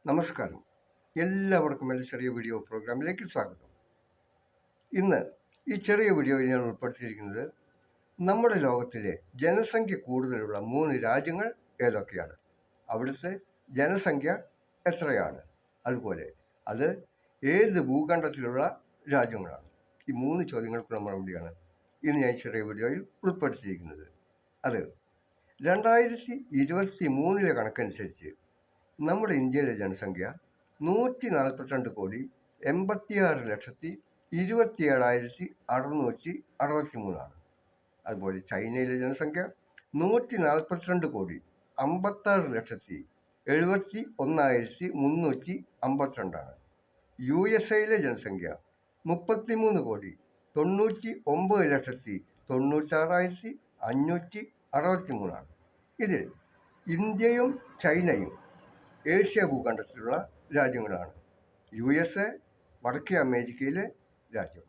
നമസ്കാരം. എല്ലാവർക്കും എൻ്റെ ചെറിയ വീഡിയോ പ്രോഗ്രാമിലേക്ക് സ്വാഗതം. ഇന്ന് ഈ ചെറിയ വീഡിയോയിൽ ഞാൻ ഉൾപ്പെടുത്തിയിരിക്കുന്നത് നമ്മുടെ ലോകത്തിലെ ജനസംഖ്യ കൂടുതലുള്ള 3 രാജ്യങ്ങൾ ഏതൊക്കെയാണ്, അവിടുത്തെ ജനസംഖ്യ എത്രയാണ്, അതുപോലെ അത് ഏത് ഭൂഖണ്ഡത്തിലുള്ള രാജ്യങ്ങളാണ്. ഈ 3 ചോദ്യങ്ങൾക്കുള്ള മറുപടിയാണ് ഇന്ന് ഞാൻ ചെറിയ വീഡിയോയിൽ ഉൾപ്പെടുത്തിയിരിക്കുന്നത്. അത് 2023 കണക്കനുസരിച്ച് നമ്മുടെ ഇന്ത്യയിലെ ജനസംഖ്യ 142,86,27,663 അതുപോലെ ചൈനയിലെ ജനസംഖ്യ 146,56,71,352 USA ജനസംഖ്യ 33,99,96,563. ഇതിൽ ഇന്ത്യയും ചൈനയും ഏഷ്യ ഭൂഖണ്ഡത്തിലുള്ള രാജ്യങ്ങളാണ്. USA വടക്കേ അമേരിക്കയിലെ രാജ്യം.